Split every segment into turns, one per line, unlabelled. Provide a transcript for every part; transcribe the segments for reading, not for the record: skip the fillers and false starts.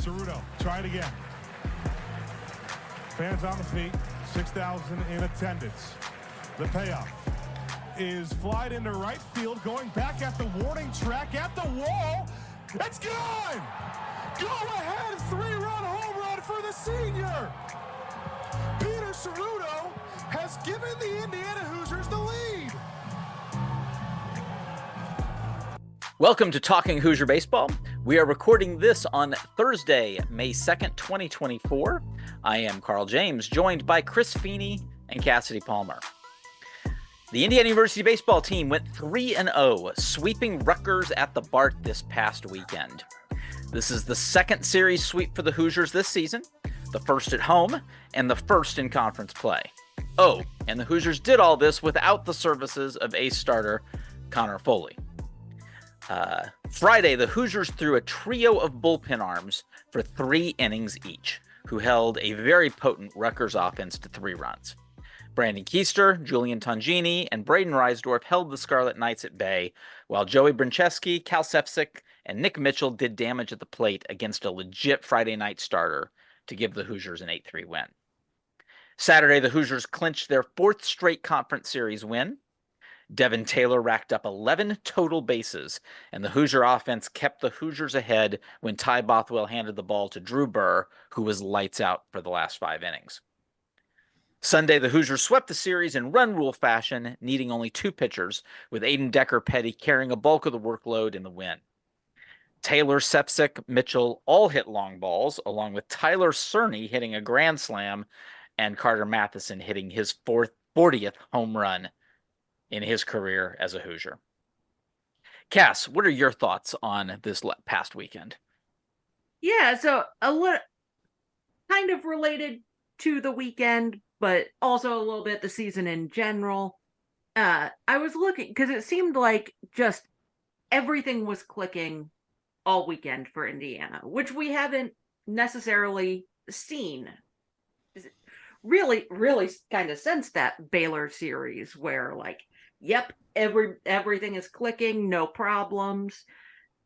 Ceruto, try it again. Fans on the feet, 6,000 in attendance. The payoff is flied into right field, going back at the warning track, at the wall. It's gone! Go ahead, 3-run home run for the senior. Peter Ceruto has given the Indiana Hoosiers the lead.
Welcome to Talking Hoosier Baseball. We are recording this on Thursday, May 2nd, 2024. I am Carl James, joined by Chris Feeney and Cassidy Palmer. The Indiana University baseball team went 3-0, sweeping Rutgers at the Bart this past weekend. This is the second series sweep for the Hoosiers this season, the first at home, and the first in conference play. Oh, and the Hoosiers did all this without the services of ace starter Connor Foley. Friday, the Hoosiers threw a trio of bullpen arms for 3 innings each, who held a very potent Rutgers offense to 3 runs. Brandon Keyster, Julian Tonghini, and Brayden Risedorph held the Scarlet Knights at bay, while Joey Brenczewski, Sefcik, and Nick Mitchell did damage at the plate against a legit Friday night starter to give the Hoosiers an 8-3 win. Saturday, the Hoosiers clinched their 4th straight conference series win. Devin Taylor racked up 11 total bases, and the Hoosier offense kept the Hoosiers ahead when Ty Bothwell handed the ball to Drew Buhr, who was lights out for the last 5 innings. Sunday, the Hoosiers swept the series in run rule fashion, needing only 2 pitchers, with Aiden Decker-Petty carrying a bulk of the workload in the win. Taylor, Sefcik, Mitchell all hit long balls, along with Tyler Cerny hitting a grand slam and Carter Matheson hitting his 40th home run in his career as a Hoosier. Cass, what are your thoughts on this past weekend?
Yeah, so a little kind of related to the weekend, but also a little bit the season in general. I was looking because it seemed like just everything was clicking all weekend for Indiana, which we haven't necessarily seen really kind of since that Baylor series where yep, everything is clicking, no problems.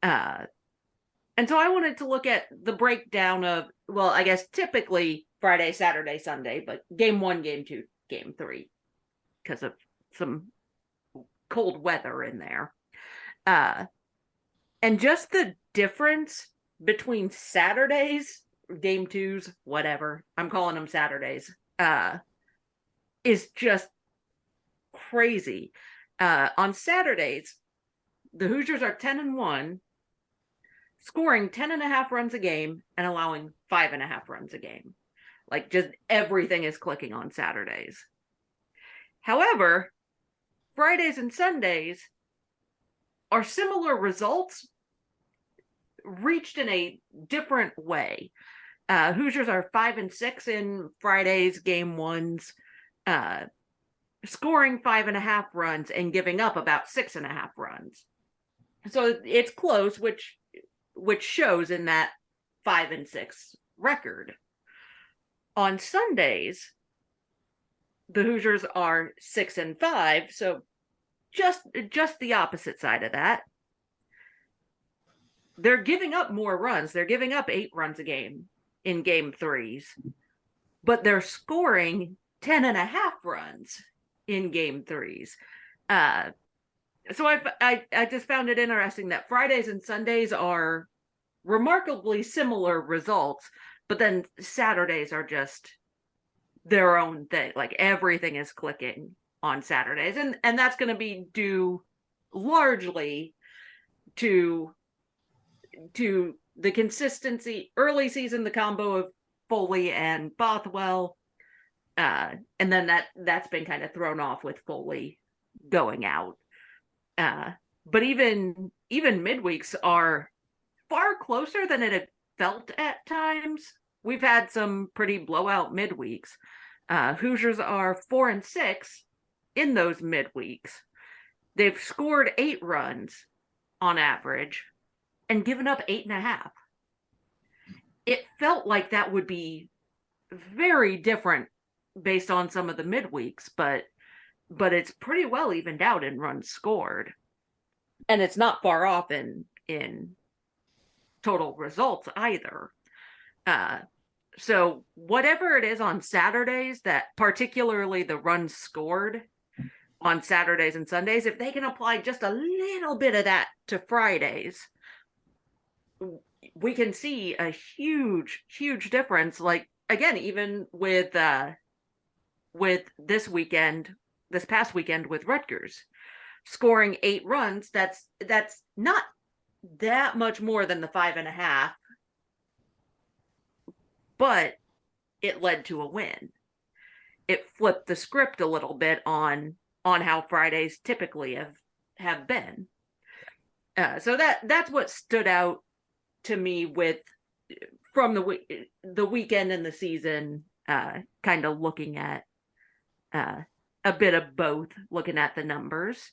And so I wanted to look at the breakdown of, well, I guess typically Friday, Saturday, Sunday, but game 1, game 2, game 3, because of some cold weather in there. And just the difference between Saturdays, game 2s, whatever, I'm calling them Saturdays, is just crazy. On Saturdays, the Hoosiers are 10-1, scoring 10.5 runs a game and allowing 5.5 runs a game. Just everything is clicking on Saturdays. However, Fridays and Sundays are similar results reached in a different way. Hoosiers are 5-6 in Fridays game 1s, scoring 5.5 runs and giving up about 6.5 runs. So it's close, which shows in that 5-6 record. On Sundays, the Hoosiers are 6-5, so just the opposite side of that. They're giving up more runs. They're giving up 8 runs a game in game 3s, but they're scoring 10.5 runs in game 3s. So I just found it interesting that Fridays and Sundays are remarkably similar results, but then Saturdays are just their own thing. Everything is clicking on Saturdays, and that's going to be due largely to the consistency early season, the combo of Foley and Bothwell, and then that's been kind of thrown off with Foley going out. But even midweeks are far closer than it had felt at times. We've had some pretty blowout midweeks. Hoosiers are 4-6 in those midweeks. They've scored 8 runs on average and given up 8.5. It felt like that would be very different based on some of the midweeks, but it's pretty well evened out in runs scored. And it's not far off in total results either. So whatever it is on Saturdays, that particularly the runs scored on Saturdays and Sundays, if they can apply just a little bit of that to Fridays, we can see a huge, huge difference. Like, again, even with this past weekend with Rutgers, scoring 8 runs, that's not that much more than the 5.5, but it led to a win. It flipped the script a little bit on how Fridays typically have been. So that's what stood out to me from the weekend and the season, kind of looking at a bit of both, looking at the numbers.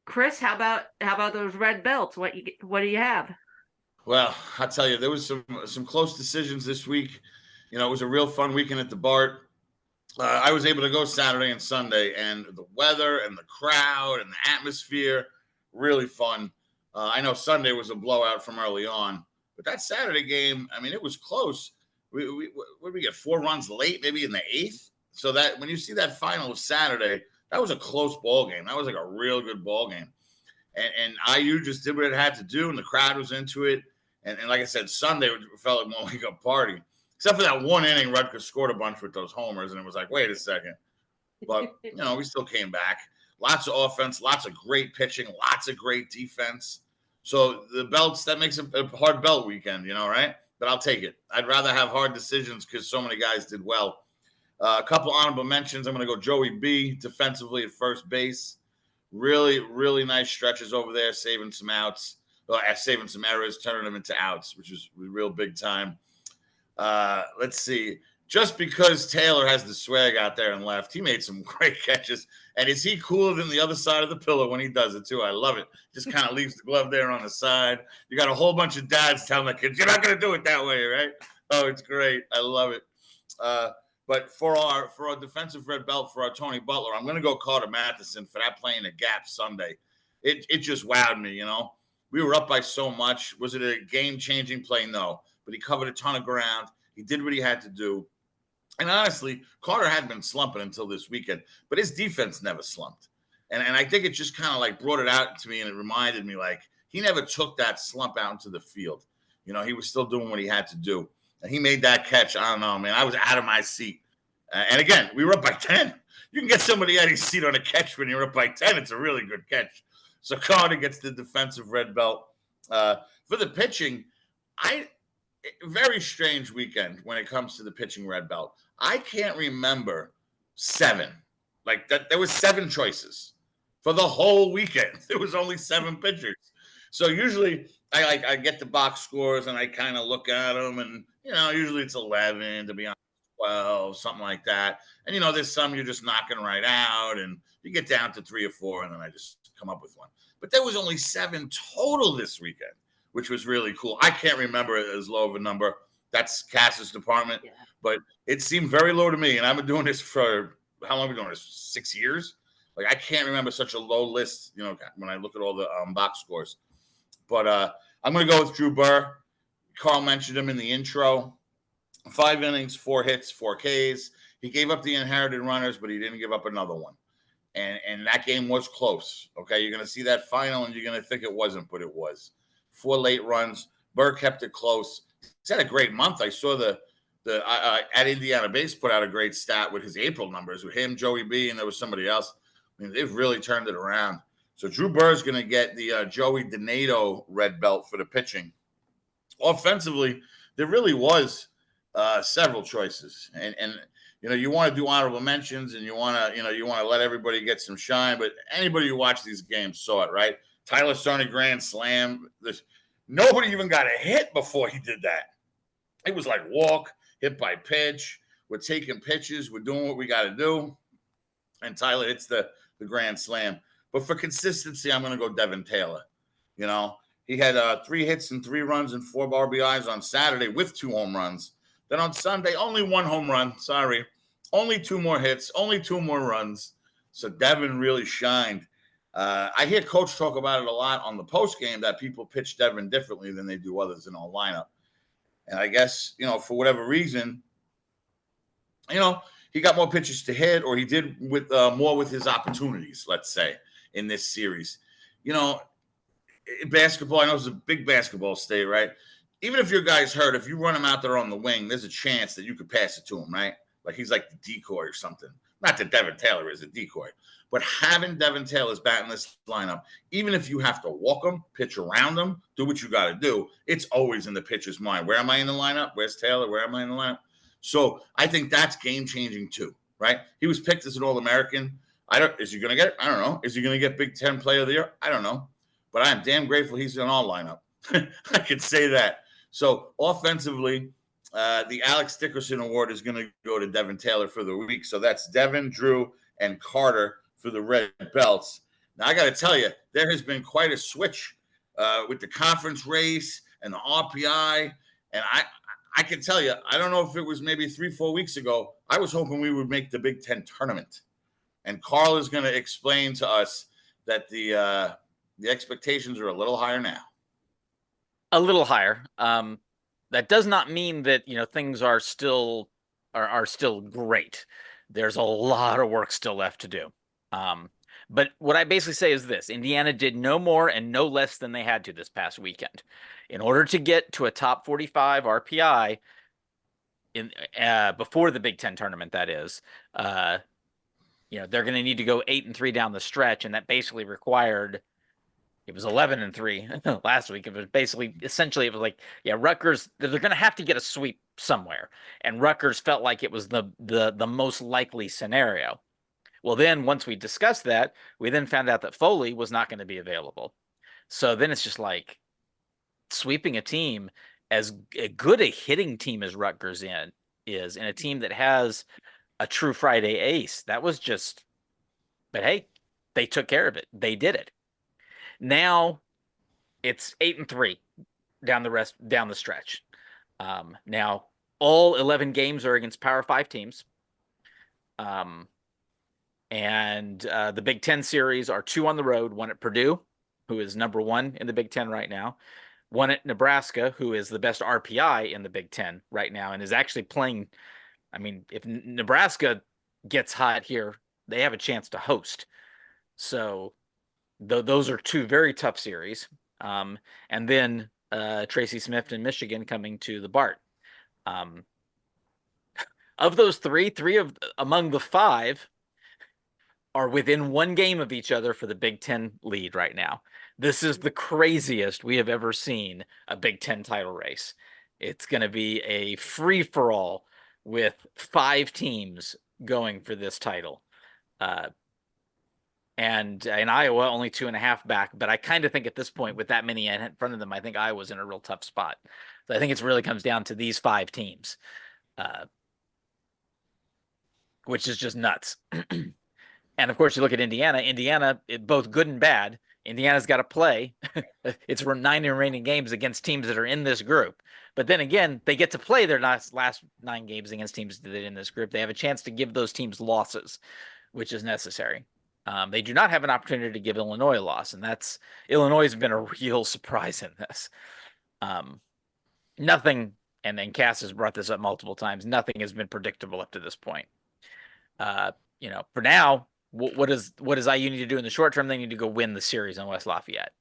Chris, how about those red belts? What do you have?
Well, I'll tell you, there was some close decisions this week. It was a real fun weekend at the Bart. I was able to go Saturday and Sunday, and the weather and the crowd and the atmosphere, really fun. I know Sunday was a blowout from early on, but that Saturday game, I mean, it was close. What did we get? 4 runs late, maybe in the 8th. So that when you see that final of Saturday, that was a close ball game. That was like a real good ball game. And IU just did what it had to do, and the crowd was into it. And like I said, Sunday it felt like more like a party. Except for that one inning, Rutgers scored a bunch with those homers, and it was like, wait a second. But, we still came back. Lots of offense, lots of great pitching, lots of great defense. So the belts, that makes a hard belt weekend, right? But I'll take it. I'd rather have hard decisions because so many guys did well. A couple honorable mentions. I'm going to go Joey B. defensively at first base. Really, really nice stretches over there, saving some outs, saving some errors, turning them into outs, which is real big time. Let's see. Just because Taylor has the swag out there and left, he made some great catches. And is he cooler than the other side of the pillow when he does it, too? I love it. Just kind of leaves the glove there on the side. You got a whole bunch of dads telling the kids, you're not going to do it that way, right? Oh, it's great. I love it. But for our defensive red belt, for our Tony Butler, I'm going to go Carter Matheson for that play in the gap Sunday. It just wowed me, We were up by so much. Was it a game-changing play? No. But he covered a ton of ground. He did what he had to do. And honestly, Carter hadn't been slumping until this weekend, but his defense never slumped. And I think it just kind of like brought it out to me, and it reminded me like he never took that slump out into the field. He was still doing what he had to do. And he made that catch. I don't know, man. I was out of my seat. And again, we were up by 10. You can get somebody out of his seat on a catch when you're up by 10. It's a really good catch. So Carter gets the defensive red belt. For the pitching, very strange weekend when it comes to the pitching red belt. I can't remember 7. Like that, there was 7 choices for the whole weekend. There was only 7 pitchers. So usually I get the box scores and I kind of look at them, and usually it's 11 to be honest, 12, something like that. And there's some you're just knocking right out, and you get down to 3 or 4, and then I just come up with one. But there was only 7 total this weekend, which was really cool. I can't remember as low of a number. That's Cass's department, but it seemed very low to me. And I've been doing this for how long? Have we been doing this? 6 years. Like I can't remember such a low list. When I look at all the box scores. But I'm going to go with Drew Buhr. Carl mentioned him in the intro. 5 innings, 4 hits, 4 Ks. He gave up the inherited runners, but he didn't give up another one. And that game was close. Okay, you're going to see that final, and you're going to think it wasn't, but it was. 4 late runs. Buhr kept it close. He's had a great month. I saw the at Indiana Base put out a great stat with his April numbers with him, Joey B, and there was somebody else. I mean, they've really turned it around. So Drew Buhr is going to get the Joey Donato red belt for the pitching. Offensively, there really was several choices, and you want to do honorable mentions, and you want to let everybody get some shine. But anybody who watched these games saw it, right? Tyler Cerny grand slam. Nobody even got a hit before he did that. It was like walk, hit by pitch. We're taking pitches. We're doing what we got to do. And Tyler hits the grand slam. But for consistency, I'm going to go Devin Taylor. He had 3 hits and 3 runs and 4 RBIs on Saturday with 2 home runs. Then on Sunday, only 1 home run. Sorry. Only 2 more hits, only 2 more runs. So Devin really shined. I hear Coach talk about it a lot on the post game that people pitch Devin differently than they do others in our lineup. And I guess, for whatever reason, he got more pitches to hit, or he did with more with his opportunities, let's say, in this series. In basketball, I know it's a big basketball state, right? Even if your guy's hurt, if you run him out there on the wing, there's a chance that you could pass it to him, right? Like he's like the decoy or something. Not that Devin Taylor is a decoy, but having Devin Taylor's bat in this lineup, even if you have to walk him, pitch around him, do what you got to do, it's always in the pitcher's mind. Where am I in the lineup? Where's Taylor? Where am I in the lineup? So I think that's game-changing too, right? He was picked as an All-American. Is he going to get it? I don't know. Is he going to get Big Ten Player of the Year? I don't know. But I am damn grateful he's in our lineup. I could say that. So offensively, the Alex Dickerson Award is going to go to Devin Taylor for the week. So that's Devin, Drew, and Carter for the Red Belts. Now, I got to tell you, there has been quite a switch with the conference race and the RPI. And I can tell you, I don't know if it was maybe 3-4 weeks ago, I was hoping we would make the Big Ten tournament. And Carl is going to explain to us that the expectations are a little higher now.
A little higher. That does not mean that things are still great. There's a lot of work still left to do. But what I basically say is this: Indiana did no more and no less than they had to this past weekend, in order to get to a top 45 RPI in before the Big Ten tournament. That is, they're going to need to go 8-3 down the stretch, and that basically required. It was 11-3 last week. It was essentially, it was like, Rutgers, they're going to have to get a sweep somewhere. And Rutgers felt like it was the most likely scenario. Well, then once we discussed that, we then found out that Foley was not going to be available. So then it's just like sweeping a team as good a hitting team as Rutgers is, in a team that has a true Friday ace. That was just, but hey, they took care of it. They did it. Now it's 8-3 down the stretch. Now all 11 games are against Power 5 teams. And the Big Ten series are 2 on the road, 1 at Purdue, who is number 1 in the Big Ten right now, 1 at Nebraska, who is the best RPI in the Big Ten right now, and is actually playing. I mean, if Nebraska gets hot here, they have a chance to host. So those are 2 very tough series. And then Tracy Smith in Michigan coming to the Bart. Of those 3 among the 5 are within 1 game of each other for the Big Ten lead right now. This is the craziest we have ever seen a Big Ten title race. It's going to be a free-for-all with 5 teams going for this title. And in Iowa, only 2.5 back. But I kind of think at this point, with that many in front of them, I think Iowa's in a real tough spot. So I think it really comes down to these 5 teams, which is just nuts. And of course, you look at Indiana, both good and bad. Indiana's got to play its 9 remaining games against teams that are in this group. But then again, they get to play their last 9 games against teams that are in this group. They have a chance to give those teams losses, which is necessary. They do not have an opportunity to give Illinois a loss, and Illinois has been a real surprise in this. Nothing, and then Cass has brought this up multiple times, nothing has been predictable up to this point. For now, what does IU need to do in the short term? They need to go win the series in West Lafayette.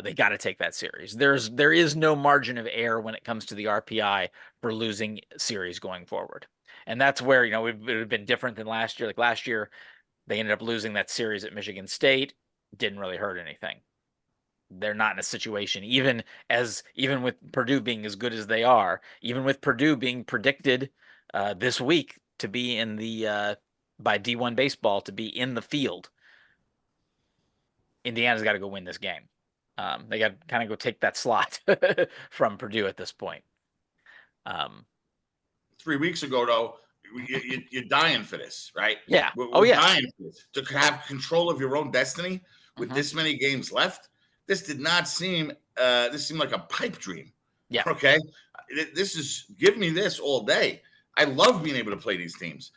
They got to take that series. There is no margin of error when it comes to the RPI for losing series going forward. And that's where, it would have been different than last year. Like last year, they ended up losing that series at Michigan State. Didn't really hurt anything. They're not in a situation, even with Purdue being as good as they are, even with Purdue being predicted this week to be in the by D1 baseball to be in the field. Indiana's got to go win this game. They got to kind of go take that slot from Purdue at this point.
3 weeks ago, though, you're dying for this, right?
Yeah.
We're dying for this. To have control of your own destiny with this many games left. This did not seem. This seemed like a pipe dream.
Yeah.
Okay. Give me this all day. I love being able to play these teams.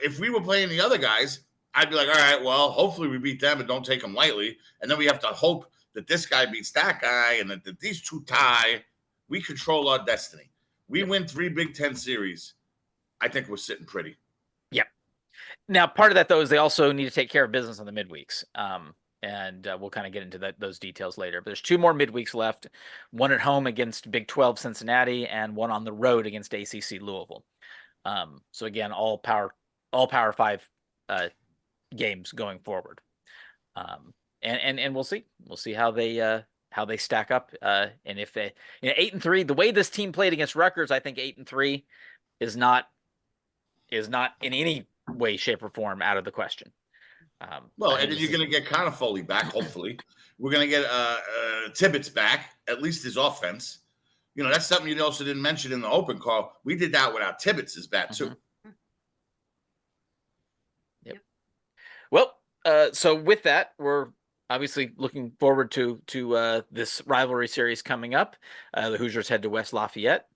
If we were playing the other guys, I'd be like, all right, well, hopefully we beat them and don't take them lightly. And then we have to hope that this guy beats that guy and that these 2 tie. We control our destiny. We win 3 Big Ten series. I think we're sitting pretty.
Yep. Now, part of that, though, is they also need to take care of business on the midweeks. And we'll kind of get into those details later. But there's 2 more midweeks left, one at home against Big 12 Cincinnati and one on the road against ACC Louisville. So again, all Power 5 games going forward. And we'll see how they stack up. And if 8-3, the way this team played against Rutgers, I think 8-3 is not in any way, shape, or form out of the question.
Well, and then you're going to get Connor Foley back, hopefully. We're going to get Tibbitts back, at least his offense. That's something you also didn't mention in the open call. We did that without Tibbitts' bat, too.
Yep. Well, so with that, we're obviously looking forward to this rivalry series coming up. The Hoosiers head to West Lafayette.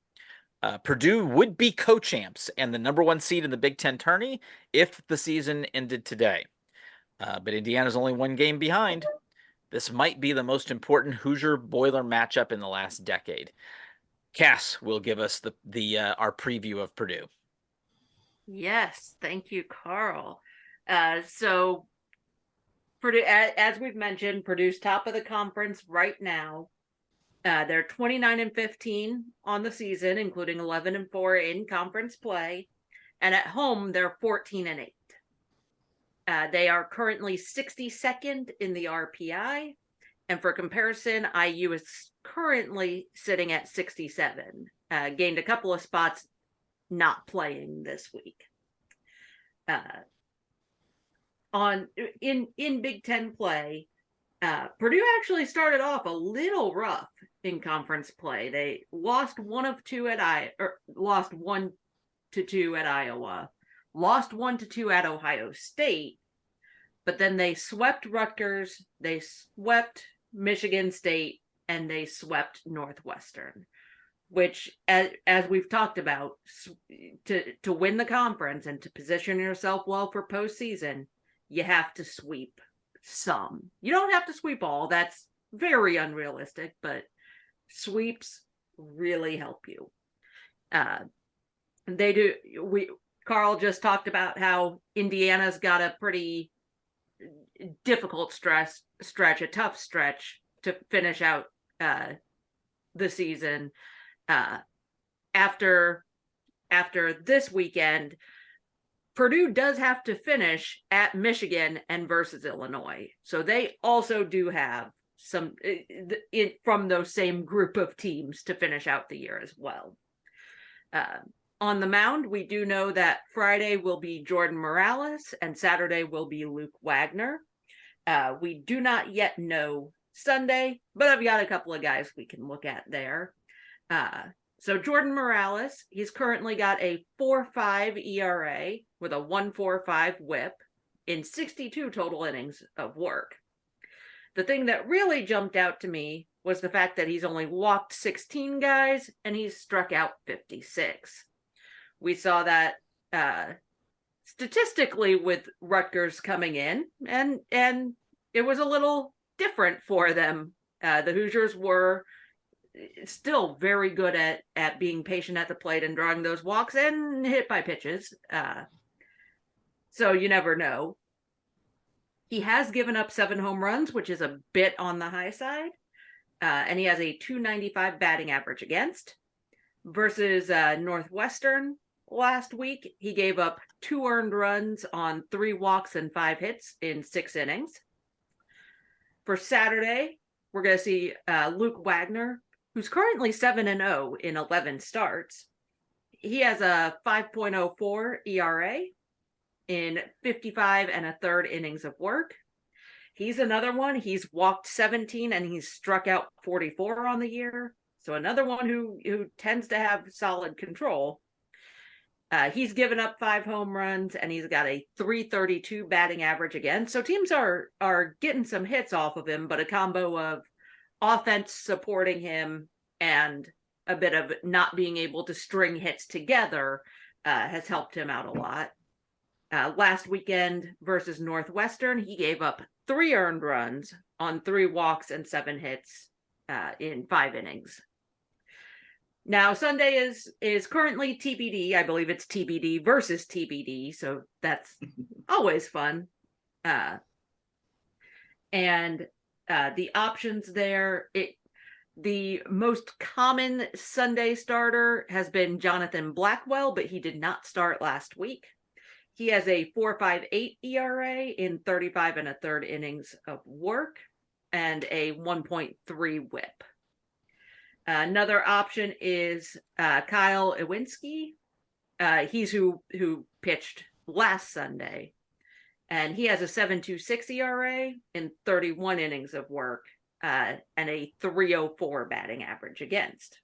Purdue would be co-champs and the number 1 seed in the Big Ten tourney if the season ended today. But Indiana's only 1 game behind. This might be the most important Hoosier Boiler matchup in the last decade. Cass will give us our preview of Purdue.
Yes, thank you, Carl. So Purdue, as we've mentioned, Purdue's top of the conference right now. They're 29-15 on the season, including 11-4 in conference play, and at home they're 14-8. They are currently 62nd in the RPI, and for comparison, IU is currently sitting at 67. Gained a couple of spots not playing this week. In Big Ten play, Purdue actually started off a little rough in conference play. They lost 1-2 lost 1-2 at Iowa, lost 1-2 at Ohio State, but then they swept Rutgers, they swept Michigan State, and they swept Northwestern, which, as we've talked about, to win the conference and to position yourself well for postseason, you have to sweep some. You don't have to sweep all. That's very unrealistic, but sweeps really help you. They do. Carl just talked about how Indiana's got a pretty difficult stretch, a tough stretch to finish out the season. After this weekend, Purdue does have to finish at Michigan and versus Illinois. So they also do have some from those same group of teams to finish out the year as well. On the mound, we do know that Friday will be Jordan Morales and Saturday will be Luke Wagner. We do not yet know Sunday, but I've got a couple of guys we can look at there. So Jordan Morales, he's currently got a 4.5 ERA with a 1.45 whip in 62 total innings of work. The thing that really jumped out to me was the fact that he's only walked 16 guys and he's struck out 56. We saw that statistically with Rutgers coming in, and it was a little different for them. The Hoosiers were still very good at being patient at the plate and drawing those walks and hit by pitches. So you never know. He has given up 7 home runs, which is a bit on the high side. And he has a .295 batting average against. Versus Northwestern last week, he gave up 2 earned runs on 3 walks and 5 hits in 6 innings. For Saturday, we're going to see Luke Wagner, who's currently 7-0 in 11 starts. He has a 5.04 ERA in 55 1/3 innings of work. He's another one. He's walked 17 and he's struck out 44 on the year. So another one who tends to have solid control. He's given up 5 home runs and he's got a .332 batting average again. So teams are getting some hits off of him, but a combo of offense supporting him and a bit of not being able to string hits together has helped him out a lot. Last weekend versus Northwestern, he gave up 3 earned runs on 3 walks and 7 hits in 5 innings. Now Sunday is currently TBD. I believe it's TBD versus TBD, so that's always fun. And the options there, the most common Sunday starter has been Jonathan Blackwell, but he did not start last week. He has a 4.58 ERA in 35 1/3 innings of work and a 1.3 WHIP. Another option is Kyle Iwinski. He's who pitched last Sunday, and he has a 7.26 ERA in 31 innings of work and a 3.04 batting average against.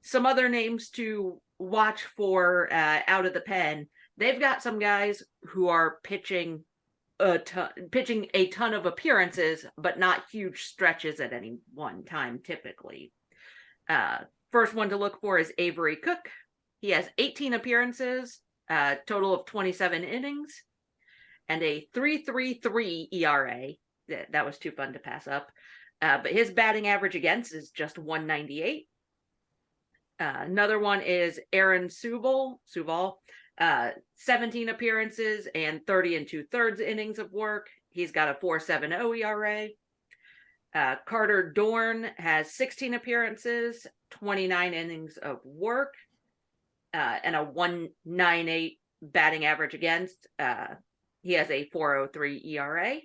Some other names to watch for out of the pen. They've got some guys who are pitching a ton of appearances, but not huge stretches at any one time, typically. First one to look for is Avery Cook. He has 18 appearances, total of 27 innings, and a 3.33 ERA. That was too fun to pass up. But his batting average against is just 198. Another one is Aaron Suval. 17 appearances and 30 2/3 innings of work. He's got a 4.70 ERA. Carter Dorn has 16 appearances, 29 innings of work, and a 1.98 batting average against. He has a 4.03 ERA.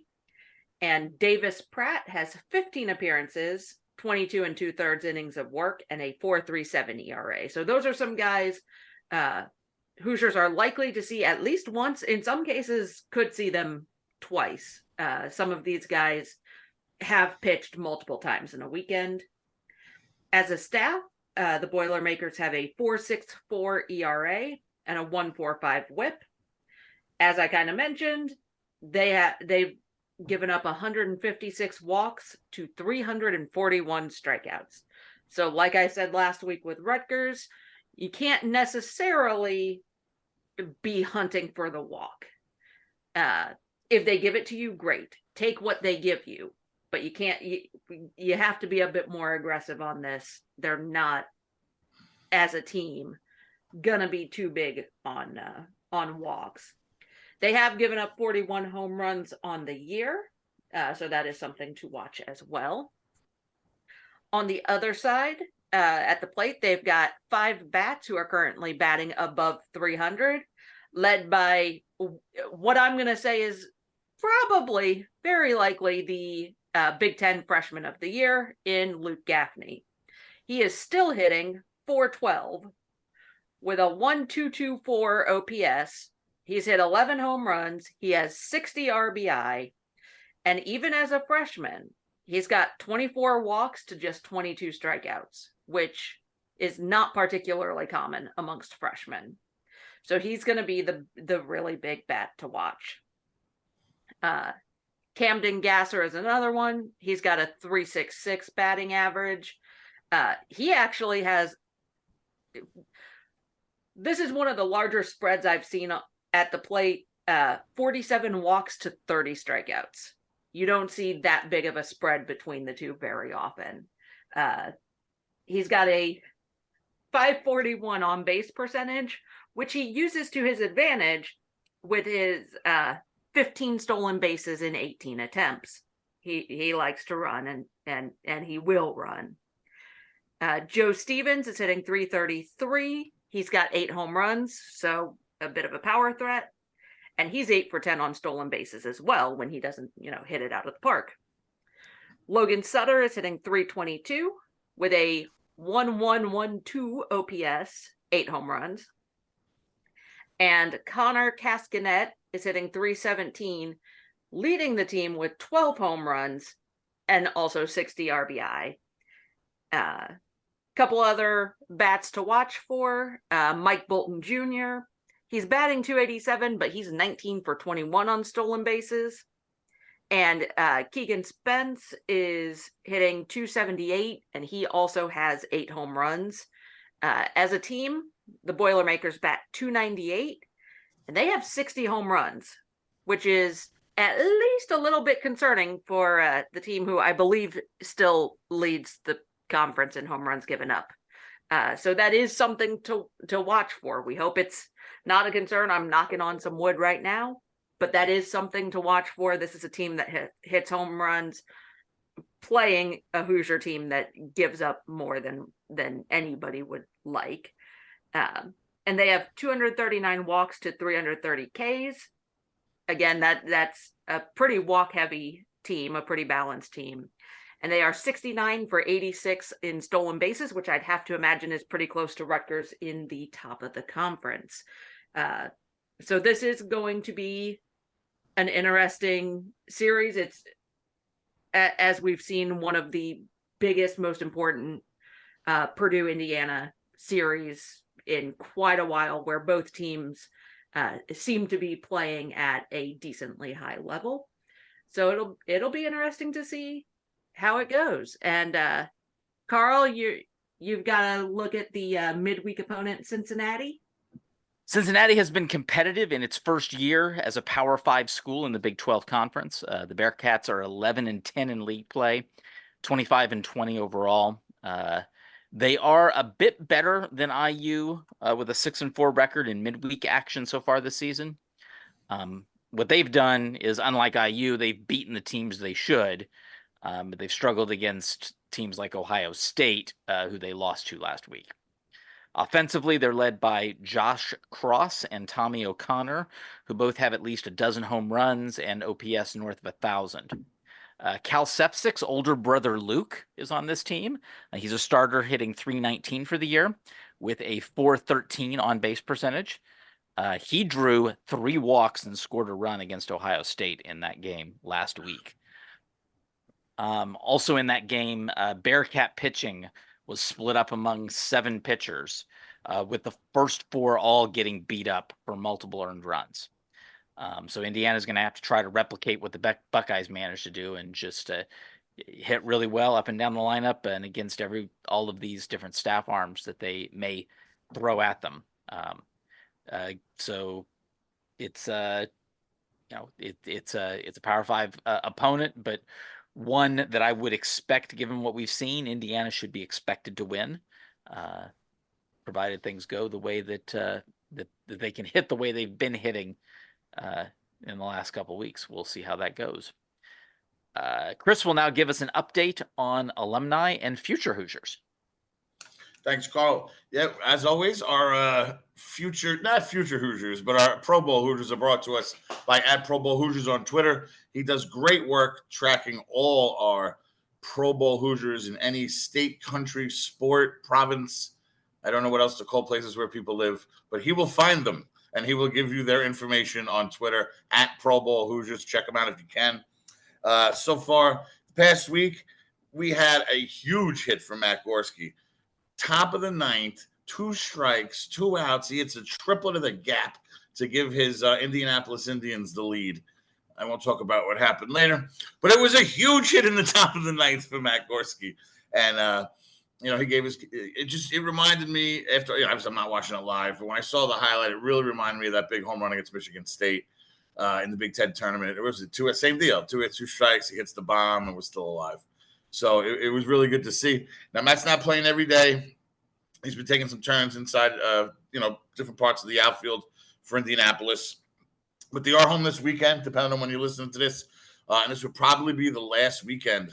And Davis Pratt has 15 appearances, 22 2/3 innings of work, and a 4.37 ERA. So those are some guys Hoosiers are likely to see at least once. In some cases, could see them twice. Some of these guys have pitched multiple times in a weekend. As a staff, the Boilermakers have a 4.64 ERA and a 1.45 WHIP. As I kind of mentioned, they've given up 156 walks to 341 strikeouts. So like I said last week with Rutgers, you can't necessarily be hunting for the walk. If they give it to you, great. Take what they give you. But you can't, you have to be a bit more aggressive on this. They're not, as a team, gonna be too big on walks. They have given up 41 home runs on the year, so that is something to watch as well. On the other side, at the plate, they've got 5 bats who are currently batting above 300, led by what I'm going to say is probably, very likely, the Big Ten Freshman of the Year in Luke Gaffney. He is still hitting .412 with a 1.224 OPS. He's hit 11 home runs. He has 60 RBI. And even as a freshman, he's got 24 walks to just 22 strikeouts, which is not particularly common amongst freshmen. So he's going to be the really big bat to watch. Camden Gasser is another one. He's got a 3.66 batting average. He actually has, this is one of the larger spreads I've seen at the plate, 47 walks to 30 strikeouts. You don't see that big of a spread between the two very often. He's got a 541 on base percentage, which he uses to his advantage with his 15 stolen bases in 18 attempts. He likes to run and he will run. Joe Stevens is hitting .333. He's got 8 home runs, so a bit of a power threat. And he's 8 for 10 on stolen bases as well when he doesn't, hit it out of the park. Logan Sutter is hitting .322 with a 1.112 OPS, 8 home runs. And Connor Cascanet is hitting .317, leading the team with 12 home runs and also 60 RBI. Couple other bats to watch for. Mike Bolton Jr., he's batting .287, but he's 19 for 21 on stolen bases. And Keegan Spence is hitting .278, and he also has 8 home runs. As a team, the Boilermakers bat .298, and they have 60 home runs, which is at least a little bit concerning for the team who I believe still leads the conference in home runs given up. So that is something to watch for. We hope it's not a concern. I'm knocking on some wood right now, but that is something to watch for. This is a team that hits home runs, playing a Hoosier team that gives up more than anybody would like. And they have 239 walks to 330 Ks. Again, that's a pretty walk-heavy team, a pretty balanced team. And they are 69 for 86 in stolen bases, which I'd have to imagine is pretty close to Rutgers in the top of the conference. So this is going to be an interesting series. It's, as we've seen, one of the biggest, most important Purdue-Indiana series in quite a while, where both teams seem to be playing at a decently high level. So it'll be interesting to see how it goes. And Carl, you've got to look at the midweek opponent, Cincinnati.
Cincinnati has been competitive in its first year as a Power 5 school in the Big 12 Conference. The Bearcats are 11-10 in league play, 25-20 overall. They are a bit better than IU with a 6-4 record in midweek action so far this season. What they've done is, unlike IU, they've beaten the teams they should. But they've struggled against teams like Ohio State, who they lost to last week. Offensively, they're led by Josh Cross and Tommy O'Connor, who both have at least a dozen home runs and OPS north of 1,000. Cal Sefcik's older brother Luke is on this team. He's a starter, hitting .319 for the year with a .413 on-base percentage. He drew 3 walks and scored a run against Ohio State in that game last week. Also in that game, Bearcat pitching was split up among 7 pitchers, with the first 4 all getting beat up for multiple earned runs. So Indiana's going to have to try to replicate what the Buckeyes managed to do and just hit really well up and down the lineup and against all of these different staff arms that they may throw at them. So it's it's a Power 5 opponent, but one that I would expect, given what we've seen, Indiana should be expected to win, provided things go the way that that they can hit the way they've been hitting in the last couple of weeks. We'll see how that goes. Chris will now give us an update on alumni and future Hoosiers.
Thanks, Carl. Yeah, as always, our not future Hoosiers, but our Pro Bowl Hoosiers are brought to us by @ProBowlHoosiers on Twitter. He does great work tracking all our Pro Bowl Hoosiers in any state, country, sport, province. I don't know what else to call places where people live, but he will find them, and he will give you their information on Twitter @ProBowlHoosiers. Check them out if you can. So far, the past week, we had a huge hit from Matt Gorski. Top of the 9th, 2 strikes, 2 outs. He hits a triple to the gap to give his Indianapolis Indians the lead. I won't talk about what happened later, but it was a huge hit in the top of the 9th for Matt Gorski. And, he gave us – it reminded me after – obviously I'm not watching it live, but when I saw the highlight, it really reminded me of that big home run against Michigan State in the Big Ten tournament. It was same deal. 2 hits, 2 strikes. He hits the bomb and was still alive. So it was really good to see. Now, Matt's not playing every day. He's been taking some turns inside, different parts of the outfield for Indianapolis. But they are home this weekend, depending on when you're listening to this. And this would probably be the last weekend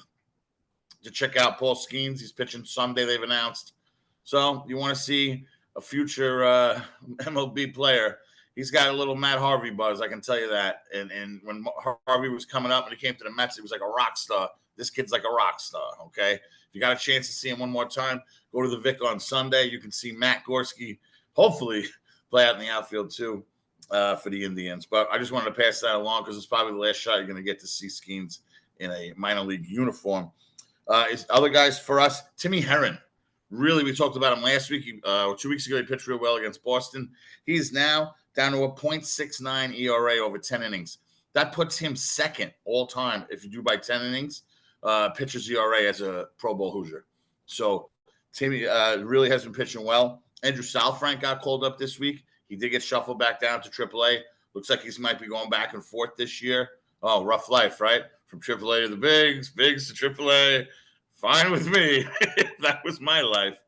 to check out Paul Skeens. He's pitching Sunday, they've announced. So you want to see a future MLB player. He's got a little Matt Harvey buzz, I can tell you that. And when Harvey was coming up and he came to the Mets, he was like a rock star. This kid's like a rock star, okay? If you got a chance to see him one more time, go to the Vic on Sunday. You can see Matt Gorski hopefully play out in the outfield too for the Indians. But I just wanted to pass that along because it's probably the last shot you're going to get to see Skeens in a minor league uniform. Is other guys for us, Timmy Herron. Really, we talked about him last week. 2 weeks ago, he pitched real well against Boston. He's now down to a .69 ERA over 10 innings. That puts him second all time if you do by 10 innings. Pitcher's ERA as a Pro Bowl Hoosier. So Timmy really has been pitching well. Andrew Salfrank got called up this week. He did get shuffled back down to AAA. Looks like he might be going back and forth this year. Oh, rough life, right? From AAA to the bigs to AAA. Fine with me. That was my life.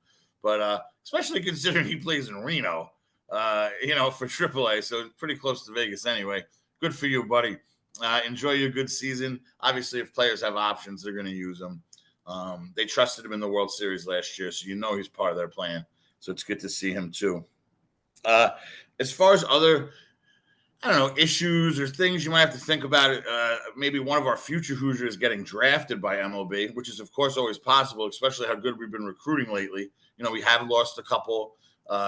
but especially considering he plays in Reno, for AAA, so pretty close to Vegas anyway. Good for you, buddy. Enjoy your good season. Obviously, if players have options, they're going to use them. They trusted him in the World Series last year, so he's part of their plan. So it's good to see him too. As far as other, issues or things you might have to think about it. Maybe one of our future Hoosiers getting drafted by MLB, which is of course always possible, especially how good we've been recruiting lately. We have lost a couple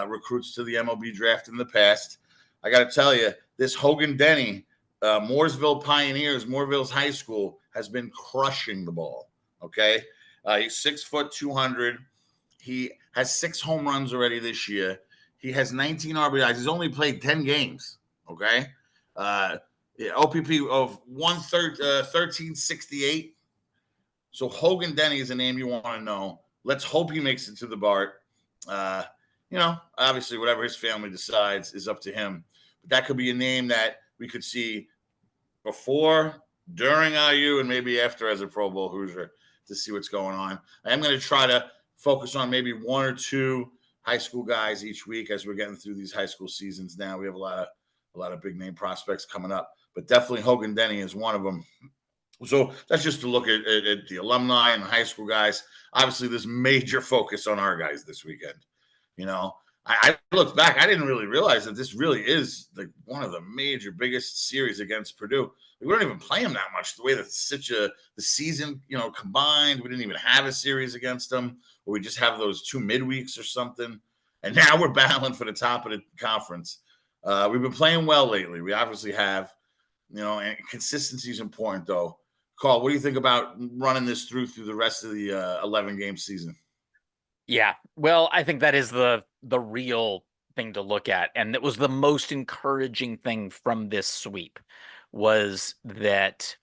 recruits to the MLB draft in the past. I got to tell you, this Hogan Denny, Mooresville Pioneers, Mooreville's high school, has been crushing the ball. Okay. He's 6 foot 200. He has 6 home runs already this year. He has 19 RBIs. He's only played 10 games. Okay. OPP of 1368. So Hogan Denny is a name you want to know. Let's hope he makes it to the Bart. Obviously whatever his family decides is up to him. But that could be a name that we could see before, during IU, and maybe after as a Pro Bowl Hoosier to see what's going on. I am going to try to focus on maybe 1 or 2 high school guys each week as we're getting through these high school seasons now. We have a lot of big name prospects coming up, but definitely Hogan Denny is one of them. So that's just to look at the alumni and the high school guys. Obviously, there's major focus on our guys this weekend. I looked back. I didn't really realize that this really is one of the biggest series against Purdue. We don't even play them that much. The way that the season, combined, we didn't even have a series against them, or we just have those 2 midweeks or something. And now we're battling for the top of the conference. We've been playing well lately. We obviously have, and consistency is important, though. Carl, what do you think about running this through the rest of the 11-game season?
Yeah, well, I think that is the real thing to look at. And it was the most encouraging thing from this sweep was that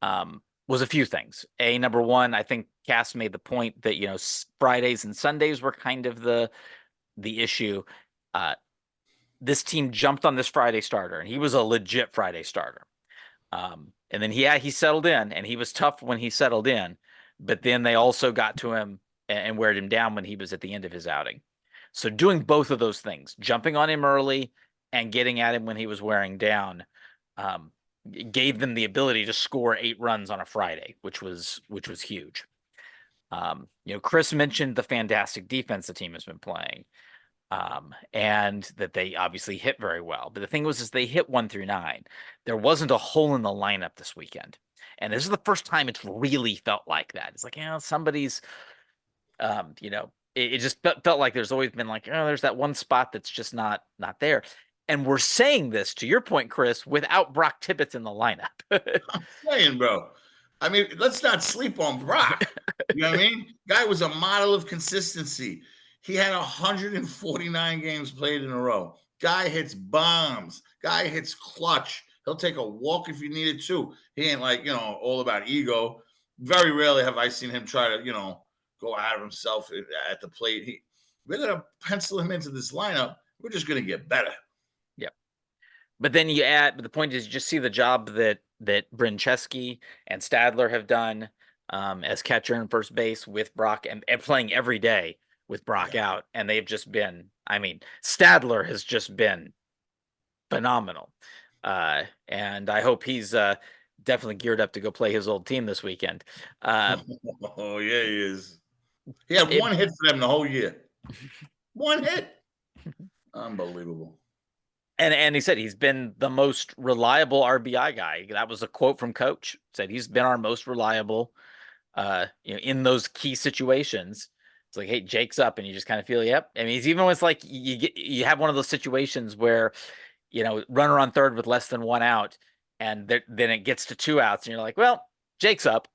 was a few things. Number one, I think Cass made the point that, Fridays and Sundays were kind of the issue. This team jumped on this Friday starter, and he was a legit Friday starter. And then he settled in, and he was tough when he settled in, but then they also got to him and weared him down when he was at the end of his outing. So doing both of those things, jumping on him early and getting at him when he was wearing down, gave them the ability to score 8 runs on a Friday, which was huge. Chris mentioned the fantastic defense the team has been playing, and that they obviously hit very well. But the thing was, they hit 1 through 9. There wasn't a hole in the lineup this weekend. And this is the first time it's really felt like that. It's like, somebody's, it just felt like there's always been there's that one spot that's just not there. And we're saying this, to your point, Chris, without Brock Tibbitts in the lineup.
I'm saying, bro. I mean, let's not sleep on Brock. You know what I mean? Guy was a model of consistency. He had 149 games played in a row. Guy hits bombs. Guy hits clutch. He'll take a walk if you need it to. He ain't all about ego. Very rarely have I seen him try to, go out of himself at the plate. We're going to pencil him into this lineup. We're just going to get better.
Yep. But then but the point is, you just see the job that Brenczewski and Stadler have done as catcher and first base with Brock and playing every day with Brock out. And they've just been, Stadler has just been phenomenal. And I hope he's definitely geared up to go play his old team this weekend.
Oh, yeah, he is. He had 1 hit for them the whole year. 1 hit. Unbelievable.
And he said he's been the most reliable RBI guy. That was a quote from Coach. Said he's been our most reliable in those key situations. It's like, hey, Jake's up, and you just kind of feel, yep. I mean, it's even when it's like you have one of those situations where, runner on third with less than 1 out, and then it gets to 2 outs, and you're like, well, Jake's up.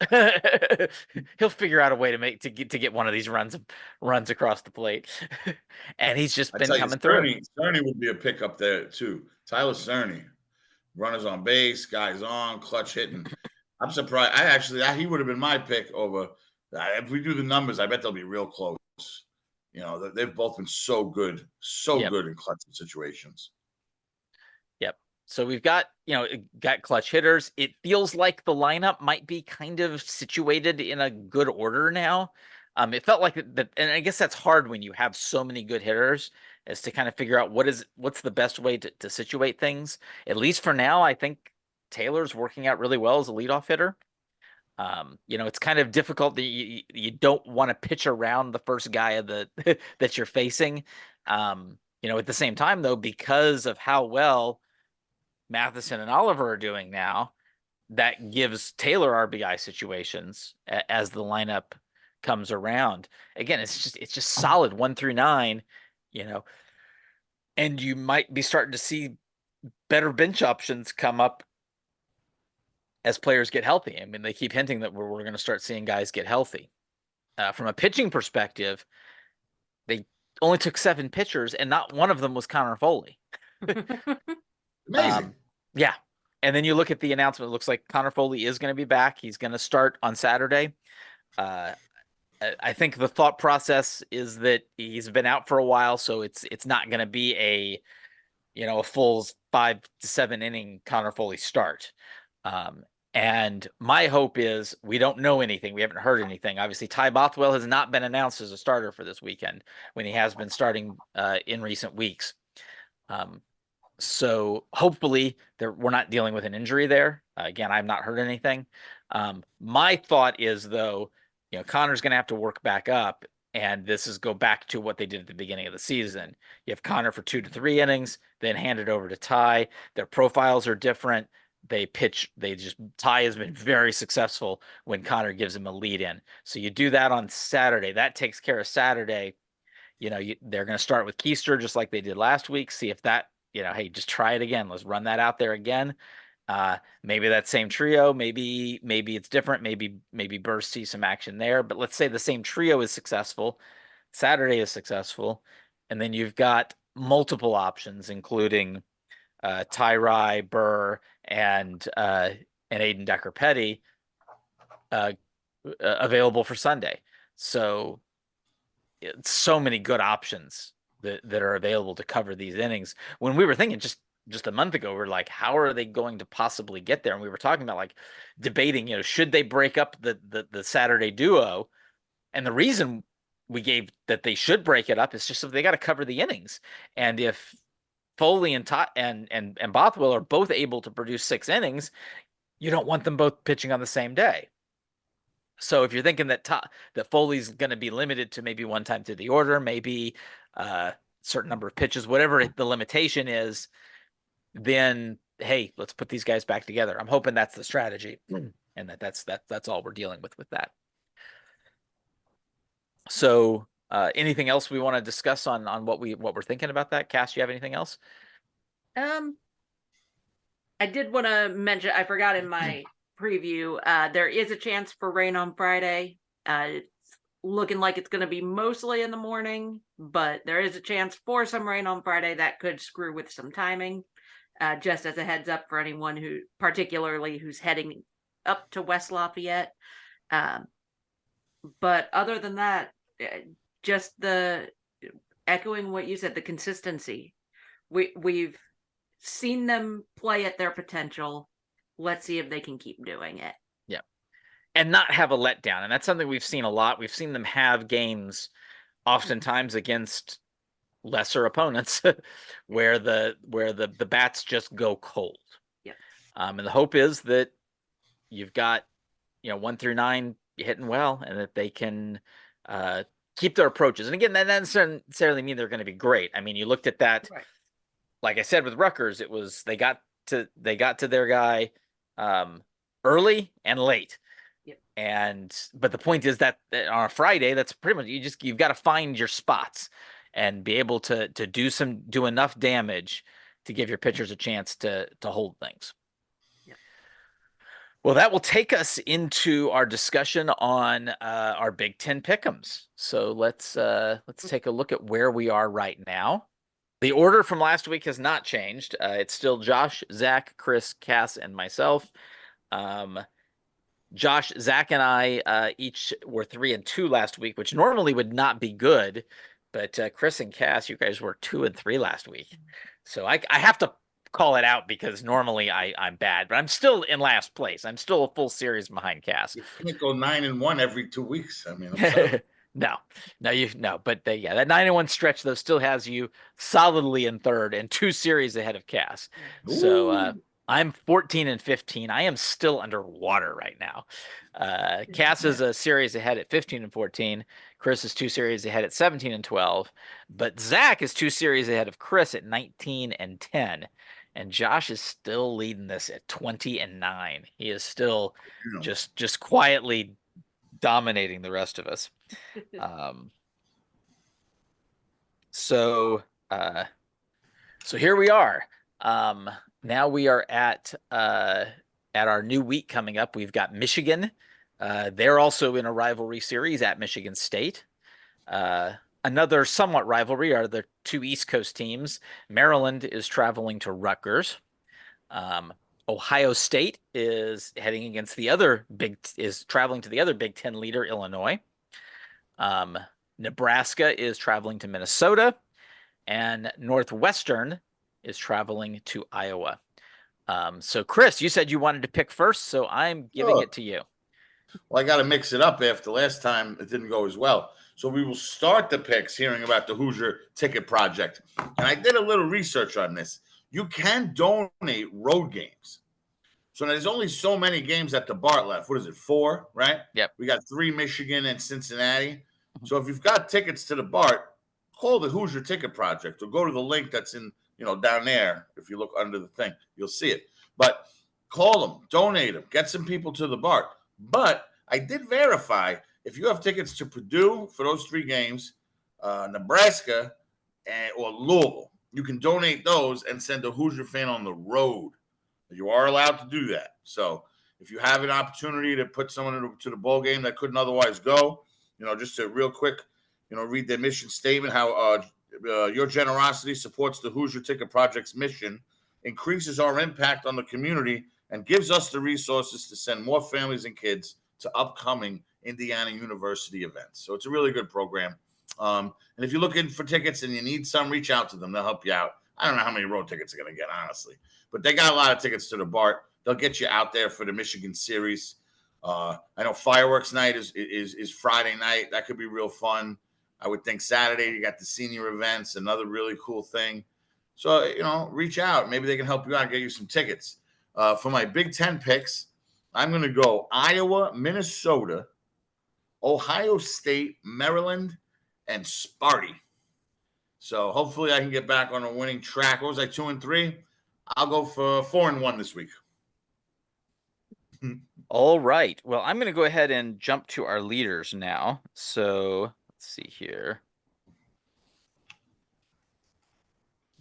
He'll figure out a way to get one of these runs across the plate. And he's just been coming through.
Cerny would be a pickup there too. Tyler Cerny, runners on base, guys on, clutch hitting. I'm surprised. He would have been my pick over. If we do the numbers, I bet they'll be real close. They've both been so good in clutch situations.
Yep. So we've got clutch hitters. It feels like the lineup might be kind of situated in a good order now. It felt like that, and I guess that's hard when you have so many good hitters, is to kind of figure out what's the best way to situate things. At least for now, I think Taylor's working out really well as a leadoff hitter. It's kind of difficult that you don't want to pitch around the first guy of the that you're facing. At the same time though, because of how well Matheson and Oliver are doing now, that gives Taylor RBI situations as the lineup comes around. Again, it's just solid 1 through 9, and you might be starting to see better bench options come up as players get healthy. I mean, they keep hinting that we're going to start seeing guys get healthy. From a pitching perspective, they only took 7 pitchers, and not one of them was Connor Foley.
Amazing.
Yeah. And then you look at the announcement. It looks like Connor Foley is going to be back. He's going to start on Saturday. I think the thought process is that he's been out for a while, so it's not going to be a full 5 to 7 inning Connor Foley start. And my hope is we don't know anything. We haven't heard anything. Obviously, Ty Bothwell has not been announced as a starter for this weekend when he has been starting in recent weeks. So hopefully we're not dealing with an injury there. Again, I've not heard anything. My thought is, though, Connor's going to have to work back up, and this is go back to what they did at the beginning of the season. You have Connor for 2 to 3 innings, then hand it over to Ty. Their profiles are different. Ty has been very successful when Connor gives him a lead in. So you do that on Saturday. That takes care of Saturday. They're going to start with Keyster just like they did last week. See if that, hey, just try it again. Let's run that out there again. Maybe that same trio, maybe it's different. Maybe Buhr sees some action there, but let's say the same trio is successful. Saturday is successful. And then you've got multiple options, including Ty Buhr, and Aiden Decker-Petty available for Sunday. So it's so many good options that are available to cover these innings. When we were thinking just a month ago, we're like, how are they going to possibly get there? And we were talking about like debating, should they break up the Saturday duo? And the reason we gave that they should break it up is just so they got to cover the innings. And if Foley and Bothwell are both able to produce 6 innings, you don't want them both pitching on the same day. So if you're thinking that Foley's going to be limited to maybe 1 time to the order, maybe a certain number of pitches, whatever the limitation is, then hey, let's put these guys back together. I'm hoping that's the strategy, and that's all we're dealing with that. So anything else we want to discuss on what we're thinking about that? Cass, you have anything else?
I did want to mention, I forgot in my preview, there is a chance for rain on Friday. It's looking like it's going to be mostly in the morning, but there is a chance for some rain on Friday that could screw with some timing. Just as a heads up for anyone who's heading up to West Lafayette. But other than that, just echoing what you said, the consistency. We've seen them play at their potential. Let's see if they can keep doing it.
Yeah. And not have a letdown. And that's something we've seen a lot. We've seen them have games oftentimes against lesser opponents where the bats just go cold.
Yeah. And
the hope is that you've got 1 through 9 hitting well, and that they can keep their approaches. And again, that doesn't necessarily mean they're going to be great. I mean, you looked at that, right. Like I said with Rutgers, it was they got to their guy early and late. Yep. But the point is that on a Friday, that's pretty much you've got to find your spots and be able to do enough damage to give your pitchers a chance to hold things. Yeah. Well, that will take us into our discussion on our Big Ten pick'ems. So let's take a look at where we are right now. The order from last week has not changed. It's still Josh, Zach, Chris, Cass, and myself. Josh, Zach, and I each were 3-2 last week, which normally would not be good. But Chris and Cass, you guys were 2-3 last week. So I have to call it out because normally I'm bad, but I'm still in last place. I'm still a full series behind Cass.
You can't go 9-1 every 2 weeks. I mean,
No, but that 9-1 stretch though still has you solidly in third and 2 series ahead of Cass. So I'm 14 and 15. I am still underwater right now. Cass is a series ahead at 15 and 14. Chris is 2 series ahead at 17 and 12. But Zach is 2 series ahead of Chris at 19 and 10. And Josh is still leading this at 20 and 9. He is still just quietly dominating the rest of us. So here we are. Now we are at our new week coming up. We've got Michigan. They're also in a rivalry series at Michigan State. Another somewhat rivalry are the 2 East Coast teams. Maryland is traveling to Rutgers. Ohio State is heading against traveling to the other Big Ten leader, Illinois. Nebraska is traveling to Minnesota, and Northwestern is traveling to Iowa. So Chris, you said you wanted to pick first, so I'm giving it to you.
Well, I got to mix it up after last time it didn't go as well. So we will start the picks hearing about the Hoosier Ticket Project. And I did a little research on this. You can donate road games. So there's only so many games at the Bart left. What is it, 4, right?
Yep.
We got 3 Michigan and Cincinnati. So if you've got tickets to the Bart, call the Hoosier Ticket Project or go to the link that's in, down there. If you look under the thing, you'll see it. But call them, donate them, get some people to the Bart. But I did verify if you have tickets to Purdue for those 3 games, Nebraska, or Louisville, you can donate those and send a Hoosier fan on the road. You are allowed to do that. So if you have an opportunity to put someone to the bowl game that couldn't otherwise go, just to real quick, read their mission statement, how your generosity supports the Hoosier Ticket Project's mission, increases our impact on the community, and gives us the resources to send more families and kids to upcoming Indiana University events. So it's a really good program. And if you're looking for tickets and you need some, reach out to them. They'll help you out. I don't know how many road tickets they're going to get, honestly. But they got a lot of tickets to the Bart. They'll get you out there for the Michigan series. I know fireworks night is Friday night. That could be real fun. I would think Saturday you got the senior events, another really cool thing. So, reach out. Maybe they can help you out and get you some tickets. For my Big Ten picks, I'm going to go Iowa, Minnesota, Ohio State, Maryland, and Sparty. So hopefully I can get back on a winning track. What was I, 2 and 3? I'll go for 4 and 1 this week.
All right. Well, I'm going to go ahead and jump to our leaders now. So let's see here.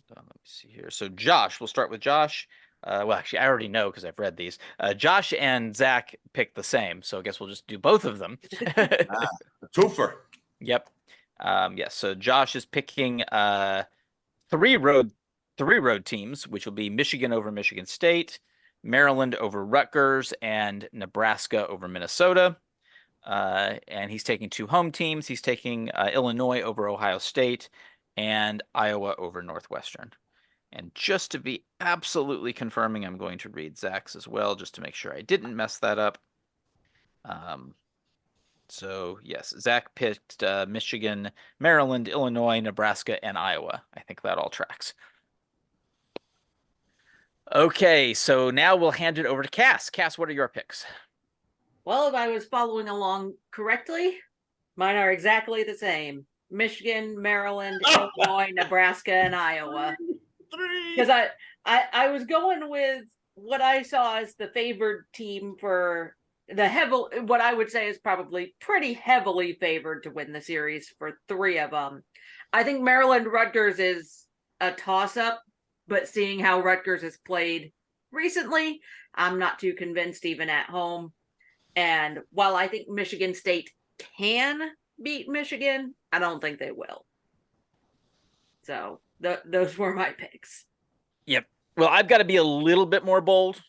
Let me see here. So Josh, we'll start with Josh. Well, actually, I already know because I've read these. Josh and Zach picked the same, so I guess we'll just do both of them.
Twofer.
Yep. Yes. So Josh is picking 3 road teams, which will be Michigan over Michigan State, Maryland over Rutgers, and Nebraska over Minnesota. And he's taking 2 home teams. He's taking Illinois over Ohio State and Iowa over Northwestern. And just to be absolutely confirming, I'm going to read Zach's as well, just to make sure I didn't mess that up. So, yes, Zach picked Michigan, Maryland, Illinois, Nebraska, and Iowa. I think that all tracks. Okay, so now we'll hand it over to Cass. Cass, what are your picks?
Well, if I was following along correctly, mine are exactly the same. Michigan, Maryland, Illinois, Nebraska, and Iowa. Because I was going with what I saw as the favored team for what I would say is probably pretty heavily favored to win the series for 3 of them. I think Maryland Rutgers is a toss-up, but seeing how Rutgers has played recently, I'm not too convinced even at home. And while I think Michigan State can beat Michigan, I don't think they will. So those were my picks.
Yep. Well, I've got to be a little bit more bold.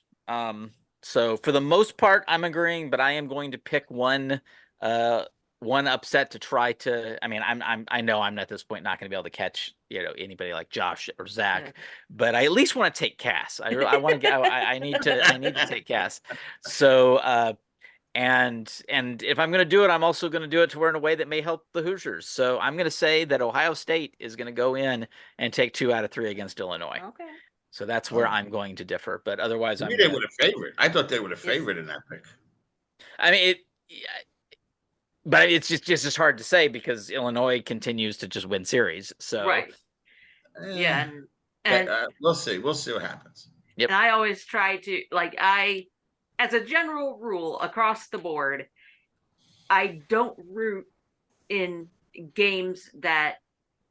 So for the most part, I'm agreeing, but I am going to pick one upset to try to. I mean, I know I'm at this point not going to be able to catch anybody like Josh or Zach, but I at least want to take Cass. I want to get. I need to take Cass. So And if I'm going to do it, I'm also going to do it to where in a way that may help the Hoosiers. So I'm going to say that Ohio State is going to go in and take 2 out of 3 against Illinois.
Okay.
So that's where I'm going to differ. But otherwise,
They would have favored. I thought they would have favored in that pick.
I mean, but it's just as hard to say because Illinois continues to just win series. So
right. Yeah. And
we'll see. We'll see what happens.
Yep.
And I always try to, as a general rule across the board, I don't root in games that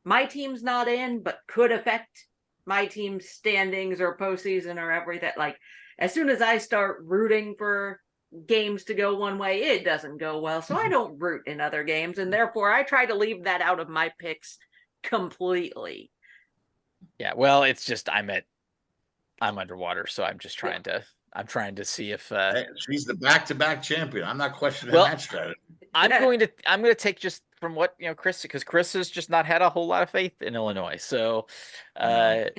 my team's not in, but could affect my team's standings or postseason or everything. Like, as soon as I start rooting for games to go one way, it doesn't go well. So I don't root in other games. And therefore, I try to leave that out of my picks completely.
Yeah. Well, it's just I'm underwater. So I'm just trying to see if
she's the back-to-back champion. I'm not questioning that strategy.
I'm going to take just from what Chris, because Chris has just not had a whole lot of faith in Illinois. So, and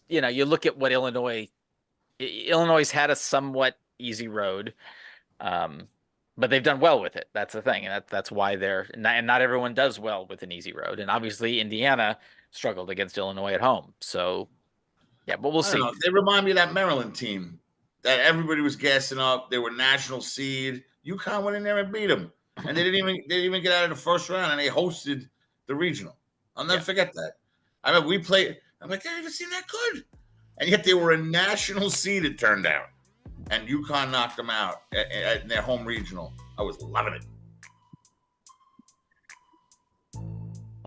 you look at what Illinois had a somewhat easy road, but they've done well with it. That's the thing, and that's why not everyone does well with an easy road. And obviously, Indiana struggled against Illinois at home. So. Yeah, but we'll see.
They remind me of that Maryland team that everybody was gassing up. They were national seed. UConn went in there and beat them, and they didn't even get out of the first round, and they hosted the regional. I'll never forget that. I mean, we played. I'm like, they didn't seem that good, and yet they were a national seed. It turned out, and UConn knocked them out at their home regional. I was loving it.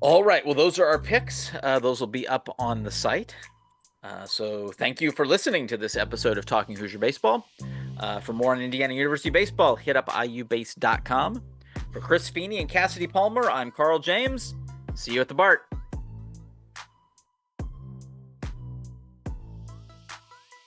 All right. Well, those are our picks. Those will be up on the site. So thank you for listening to this episode of Talking Hoosier Baseball. For more on Indiana University baseball, hit up iubase.com. For Chris Feeney and Cassidy Palmer, I'm Carl James. See you at the Bart.